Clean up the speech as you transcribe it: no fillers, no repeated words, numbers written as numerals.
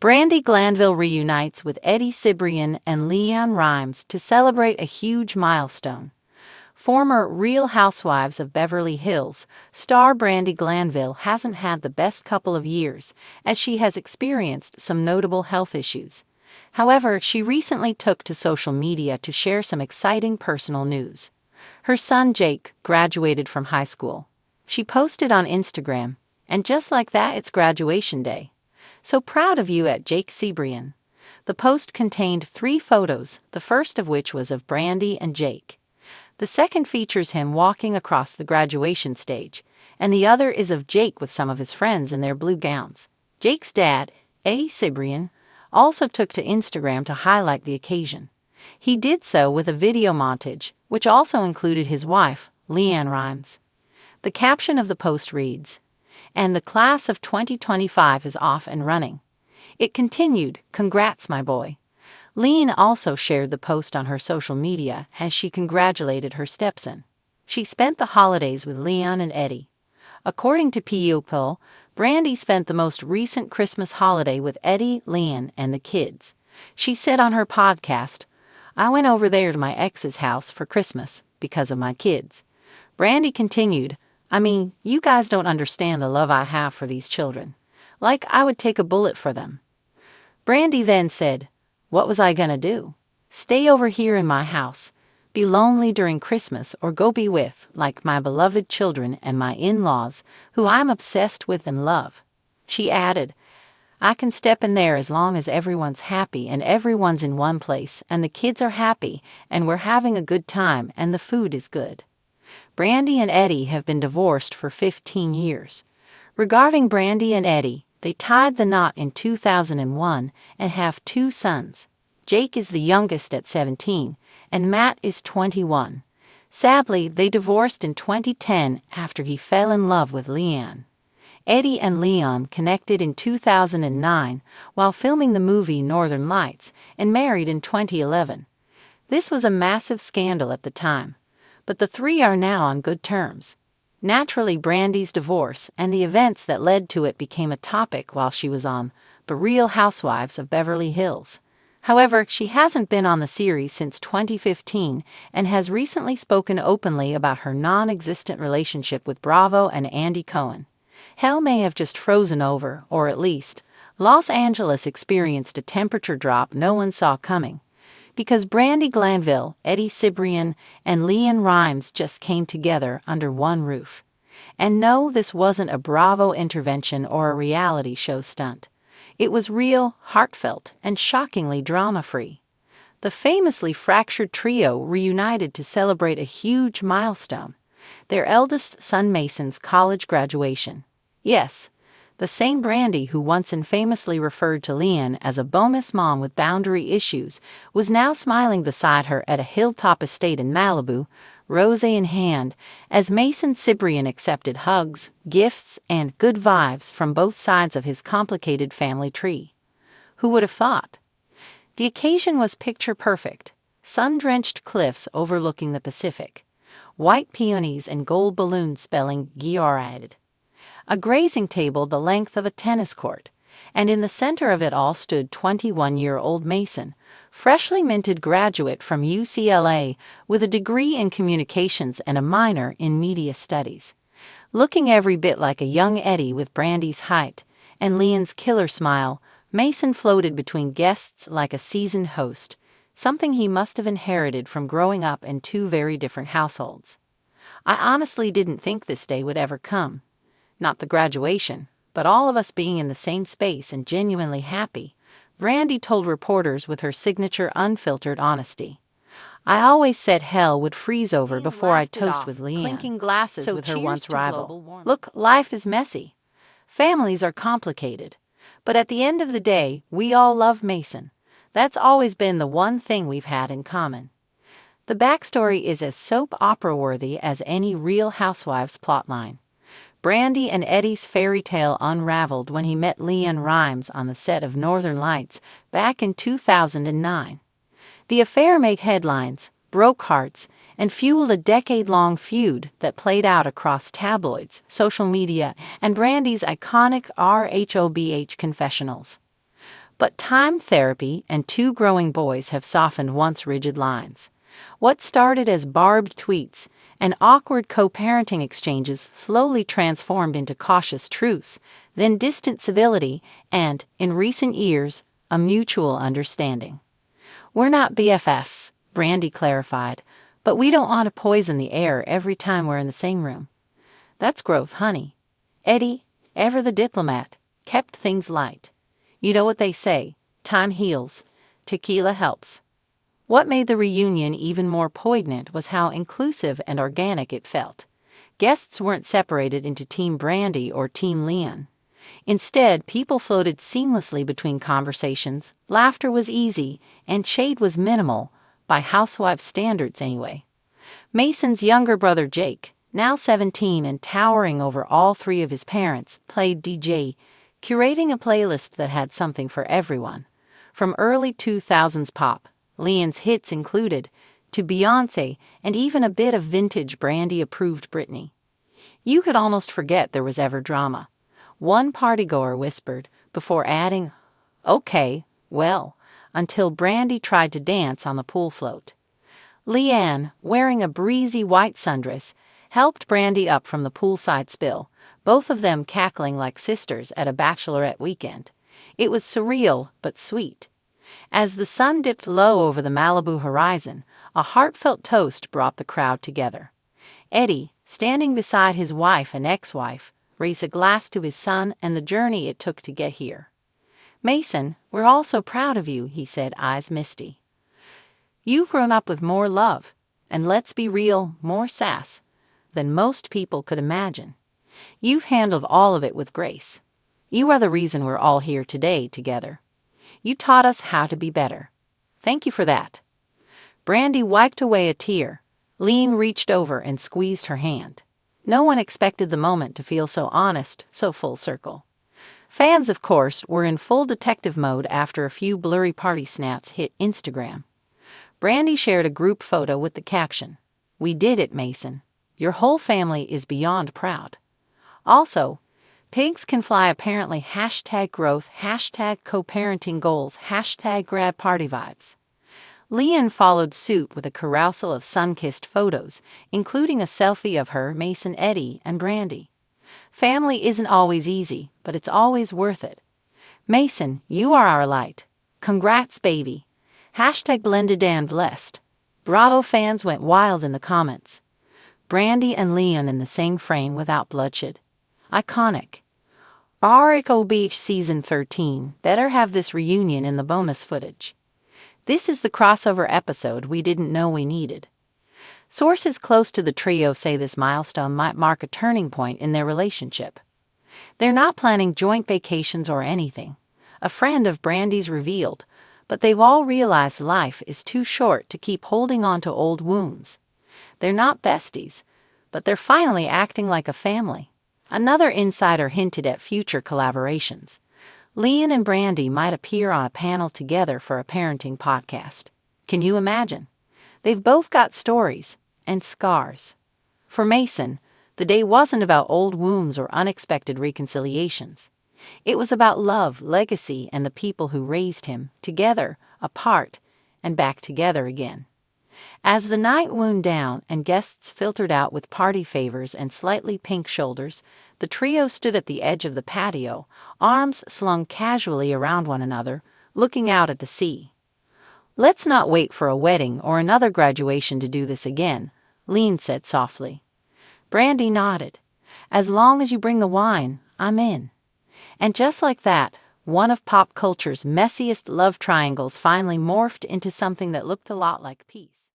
Brandi Glanville reunites with Cibrian and LeAnn to celebrate a huge milestone. Former Real Housewives of Beverly Hills star Brandi Glanville hasn't had the best couple of years, as she has experienced some notable health issues. However, she recently took to social media to share some exciting personal news. Her son Jake graduated from high school. She posted on Instagram, and just like that, it's graduation day. So proud of you at Jake Cibrian. The post contained 3 photos, the first of which was of Brandi and Jake. The second features him walking across the graduation stage, and the other is of Jake with some of his friends in their blue gowns. Jake's dad, Cibrian, also took to Instagram to highlight the occasion. He did so with a video montage, which also included his wife, LeAnn. The caption of the post reads, "And the class of 2025 is off and running." It continued, "Congrats, my boy." LeAnn also shared the post on her social media as she congratulated her stepson. She spent the holidays with LeAnn and Eddie. According to People, Brandi spent the most recent Christmas holiday with Eddie, LeAnn, and the kids. She said on her podcast, "I went over there to my ex's house for Christmas because of my kids." Brandi continued, "I mean, you guys don't understand the love I have for these children. Like, I would take a bullet for them." Brandi then said, "What was I gonna do? Stay over here in my house, be lonely during Christmas, or go be with, like, my beloved children and my in-laws, who I'm obsessed with and love?" She added, "I can step in there as long as everyone's happy and everyone's in one place and the kids are happy and we're having a good time and the food is good." Brandi and Eddie have been divorced for 15 years. Regarding Brandi and Eddie, they tied the knot in 2001 and have 2 sons. Jake is the youngest at 17, and Matt is 21. Sadly, they divorced in 2010 after he fell in love with LeAnn. Eddie and LeAnn connected in 2009 while filming the movie Northern Lights and married in 2011. This was a massive scandal at the time, but the 3 are now on good terms. Naturally, Brandi's divorce and the events that led to it became a topic while she was on The Real Housewives of Beverly Hills. However, she hasn't been on the series since 2015 and has recently spoken openly about her non-existent relationship with Bravo and Andy Cohen. Hell may have just frozen over, or at least, Los Angeles experienced a temperature drop no one saw coming, because Brandi Glanville, Eddie Cibrian, and LeAnn just came together under one roof. And no, this wasn't a Bravo intervention or a reality show stunt. It was real, heartfelt, and shockingly drama-free. The famously fractured trio reunited to celebrate a huge milestone, their eldest son Mason's college graduation. Yes, the same Brandi who once infamously referred to LeAnn as a bonus mom with boundary issues was now smiling beside her at a hilltop estate in Malibu, rosé in hand, as Mason Cibrian accepted hugs, gifts, and good vibes from both sides of his complicated family tree. Who would have thought? The occasion was picture perfect: sun-drenched cliffs overlooking the Pacific, white peonies and gold balloons spelling Giorad, a grazing table the length of a tennis court, and in the center of it all stood 21-year-old Mason, freshly minted graduate from UCLA with a degree in communications and a minor in media studies. Looking every bit like a young Eddie with Brandi's height and LeAnn's killer smile, Mason floated between guests like a seasoned host, something he must have inherited from growing up in 2 very different households. "I honestly didn't think this day would ever come. Not the graduation, but all of us being in the same space and genuinely happy," Brandi told reporters with her signature unfiltered honesty. "I always said hell would freeze over before I'd toast with LeAnn." Clinking glasses with her once rival. "Look, life is messy. Families are complicated. But at the end of the day, we all love Mason. That's always been the one thing we've had in common." The backstory is as soap opera-worthy as any Real Housewives plotline. Brandi and Eddie's fairy tale unraveled when he met LeAnn on the set of Northern Lights back in 2009. The affair made headlines, broke hearts, and fueled a decade-long feud that played out across tabloids, social media, and Brandi's iconic RHOBH confessionals. But time therapy and two growing boys have softened once rigid lines. What started as barbed tweets and awkward co-parenting exchanges slowly transformed into cautious truce, then distant civility, and, in recent years, a mutual understanding. "We're not BFFs," Brandi clarified, "but we don't want to poison the air every time we're in the same room." "That's growth, honey." Eddie, ever the diplomat, kept things light. "You know what they say, time heals, tequila helps." What made the reunion even more poignant was how inclusive and organic it felt. Guests weren't separated into Team Brandi or Team LeAnn. Instead, people floated seamlessly between conversations, laughter was easy, and shade was minimal, by housewife standards anyway. Mason's younger brother Jake, now 17 and towering over all three of his parents, played DJ, curating a playlist that had something for everyone. From early 2000s pop, LeAnn's hits included, to Beyoncé, and even a bit of vintage Brandi-approved Britney. You could almost forget there was ever drama. One partygoer whispered, before adding, "Okay, well," until Brandi tried to dance on the pool float. LeAnn, wearing a breezy white sundress, helped Brandi up from the poolside spill, both of them cackling like sisters at a bachelorette weekend. It was surreal but sweet. As the sun dipped low over the Malibu horizon, a heartfelt toast brought the crowd together. Eddie, standing beside his wife and ex-wife, raised a glass to his son and the journey it took to get here. "Mason, we're all so proud of you," he said, eyes misty. "You've grown up with more love, and let's be real, more sass, than most people could imagine. You've handled all of it with grace. You are the reason we're all here today together. You taught us how to be better. Thank you for that." Brandi wiped away a tear. LeAnn reached over and squeezed her hand. No one expected the moment to feel so honest, so full circle. Fans, of course, were in full detective mode after a few blurry party snaps hit Instagram. Brandi shared a group photo with the caption, "We did it, Mason. Your whole family is beyond proud." Also, "Pigs can fly apparently #growth, #co-parenting goals, #grad party vibes." LeAnn followed suit with a carousel of sun-kissed photos, including a selfie of her, Mason, Eddie, and Brandi. Family isn't always easy, but it's always worth it. "Mason, you are our light. Congrats, baby. #blended and blessed." Bravo fans went wild in the comments. Brandi and LeAnn in the same frame without bloodshed. Iconic. Rico Beach Season 13, better have this reunion in the bonus footage. This is the crossover episode we didn't know we needed. Sources close to the trio say this milestone might mark a turning point in their relationship. They're not planning joint vacations or anything, a friend of Brandi's revealed, but they've all realized life is too short to keep holding on to old wounds. They're not besties, but they're finally acting like a family. Another insider hinted at future collaborations. LeAnn and Brandi might appear on a panel together for a parenting podcast. Can you imagine? They've both got stories and scars. For Mason, the day wasn't about old wounds or unexpected reconciliations. It was about love, legacy, and the people who raised him, together, apart, and back together again. As the night wound down and guests filtered out with party favors and slightly pink shoulders, the trio stood at the edge of the patio, arms slung casually around one another, looking out at the sea. "Let's not wait for a wedding or another graduation to do this again," LeAnn said softly. Brandi nodded. "As long as you bring the wine, I'm in." And just like that, one of pop culture's messiest love triangles finally morphed into something that looked a lot like peace.